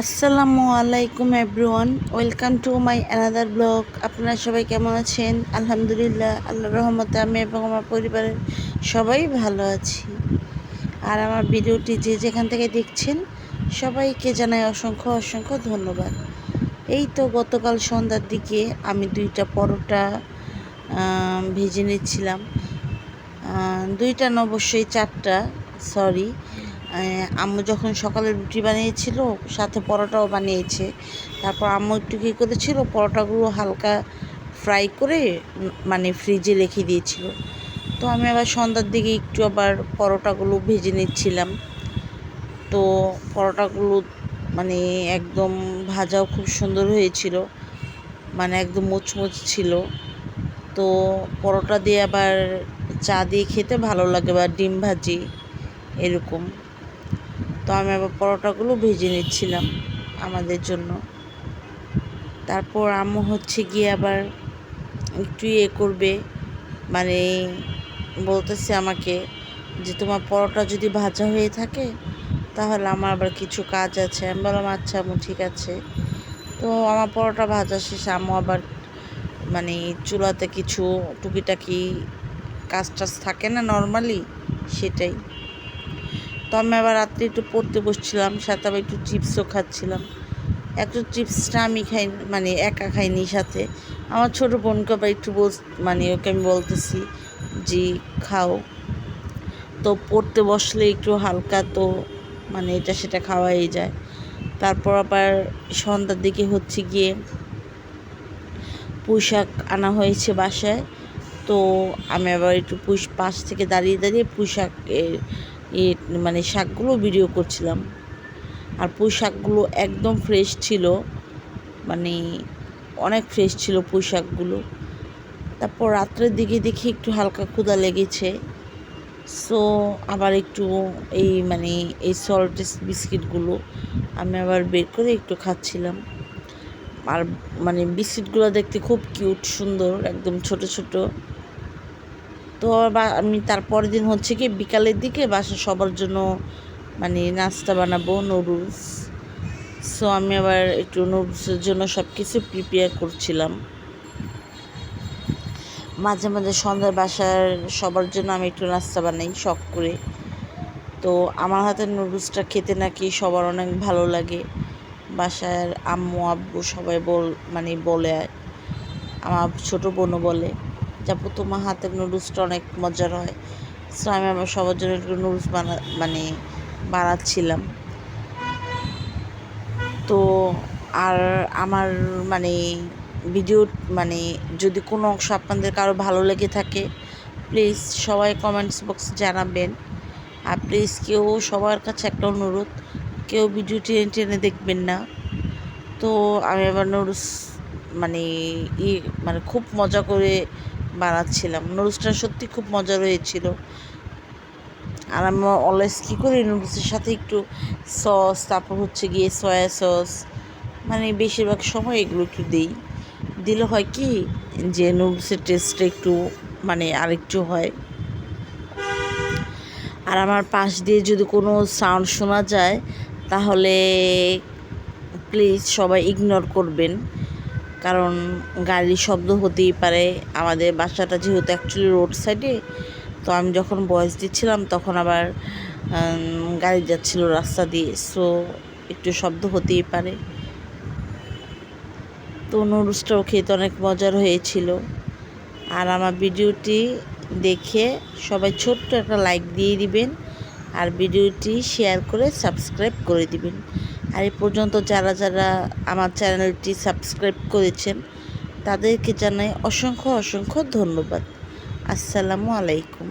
আসসালামু আলাইকুম everyone, welcome to my another blog. আপনারা সবাই কেমন আছেন? আলহামদুলিল্লাহ, আল্লাহর রহমতে আমি এবং আমার পরিবারের সবাই ভালো আছি। আর আমার ভিডিওটি যে যেখান থেকে দেখছেন সবাইকে জানাই অসংখ্য অসংখ্য ধন্যবাদ। এই তো গতকাল সন্ধ্যার দিকে আমি 2টা পরোটা ভেজে নিচ্ছিলাম। 2টা না, অবশ্যই 4টা, সরি। আম্মু যখন সকালে রুটি বানিয়েছিল সাথে পরোটাও বানিয়েছে, তারপর আম্মু একটু কী করেছিল, পরোটাগুলো হালকা ফ্রাই করে মানে ফ্রিজে রেখে দিয়েছিল। তো আমি আবার সন্ধ্যার দিকে একটু আবার পরোটাগুলো ভেজে নিচ্ছিলাম। তো পরোটাগুলো মানে একদম ভাজাও খুব সুন্দর হয়েছিল, মানে একদম মুচমুচ ছিল। তো পরোটা দিয়ে আবার চা দিয়ে খেতে ভালো লাগে, বা ডিম ভাজি এরকম। তো আমি আবার পরোটাগুলো ভেজে নিচ্ছিলাম আমাদের জন্য। তারপর আম্মু হচ্ছে গিয়ে আবার একটু করবে, মানে বলতেছে আমাকে যে তোমার পরোটা যদি ভাজা হয়ে থাকে তাহলে আমার আবার কিছু কাজ আছে। আমি বললাম আচ্ছা আম্মু, ঠিক আছে। তো আমার পরোটা ভাজা শেষে আম্মু আবার মানে চুলাতে কিছু টুকিটাকি কাজ টাজ থাকে না নর্মালি, সেটাই। তো আমি আবার রাত্রে একটু পড়তে বসছিলাম, সাথে আবার একটু চিপসও খাচ্ছিলাম। একটু চিপসটা আমি খাই, মানে একা খাইনি, সাথে আমার ছোটো বোনকে আবার একটু মানে ওকে আমি বলতেছি যে খাও। তো পড়তে বসলে একটু হালকা তো মানে এটা সেটা খাওয়াই যায়। তারপর আবার সন্ধ্যার দিকে হচ্ছে গিয়ে পুঁই শাক আনা হয়েছে বাসায়। তো আমি আবার একটু পাশ থেকে দাঁড়িয়ে দাঁড়িয়ে পুঁই শাক মানে শাকগুলো ভিডিও করছিলাম। আর পুঁই শাকগুলো একদম ফ্রেশ ছিল, মানে অনেক ফ্রেশ ছিল পুঁই শাকগুলো। তারপর রাত্রের দিকে দেখি একটু হালকা ক্ষুধা লেগেছে, সো আবার একটু মানে এই সল্টেস বিস্কিটগুলো আমি আবার বের করে একটু খাচ্ছিলাম। আর মানে বিস্কিটগুলো দেখতে খুব কিউট, সুন্দর, একদম ছোট ছোট। তো আমি তারপরের দিন হচ্ছে কি বিকালের দিকে বাসা সবার জন্য মানে নাস্তা বানাবো, নুডলস। সো আমি আবার একটু নুডলসের জন্য সব কিছু প্রিপেয়ার করছিলাম। মাঝে মাঝে সন্ধ্যার বাসার সবার জন্য আমি একটু নাস্তা বানাই শখ করে। তো আমার হাতের নুডলসটা খেতে নাকি সবার অনেক ভালো লাগে। বাসার আম্মু আব্বু সবাই মানে বলে, আমার ছোটো বোনও বলে যে আপু তোমার হাতের নুডলসটা অনেক মজার হয়। সো আমি আমার সবার জন্য একটু নুডলস মানে বানাচ্ছিলাম। তো আর আমার মানে ভিডিও মানে যদি কোনো অংশ আপনাদের কারো ভালো লেগে থাকে প্লিজ সবাই কমেন্টস বক্সে জানাবেন। আর প্লিজ কেউ, সবার কাছে একটা অনুরোধ, কেউ ভিডিও টেনে টেনে দেখবেন না। তো আমি আবার নুডলস মানে মানে খুব মজা করে বানাচ্ছিলাম। নুডলসটা সত্যি খুব মজা হয়েছিল। আর আমি অলওয়েজ কী করি, নুডলসের সাথে একটু সস, তারপর হচ্ছে গিয়ে সয়া সস, মানে বেশিরভাগ সময় এগুলো একটু দিলে হয় কি যে নুডলসের টেস্টটা একটু মানে আরেকটু হয়। আর আমার পাশ দিয়ে যদি কোনো সাউন্ড শোনা যায় তাহলে প্লিজ সবাই ইগনোর করবেন, কারণ গাড়ির শব্দ হতেই পারে। আমাদের বাসাটা যেহেতু অ্যাকচুয়ালি রোড সাইডে, তো আমি যখন ভয়েস দিচ্ছিলাম তখন আবার গাড়ি যাচ্ছিল রাস্তা দিয়ে, সো একটু শব্দ হতেই পারে। তো নুডলসটাও খেতে অনেক মজার হয়েছিল। আর আমার ভিডিওটি দেখে সবাই ছোট্ট একটা লাইক দিয়ে দিবেন, আর ভিডিওটি শেয়ার করে সাবস্ক্রাইব করে দিবেন। আর এই পর্যন্ত যারা যারা আমার চ্যানেলটি সাবস্ক্রাইব করেছেন তাদেরকে জানাই অসংখ্য অসংখ্য ধন্যবাদ। আসসালামু আলাইকুম।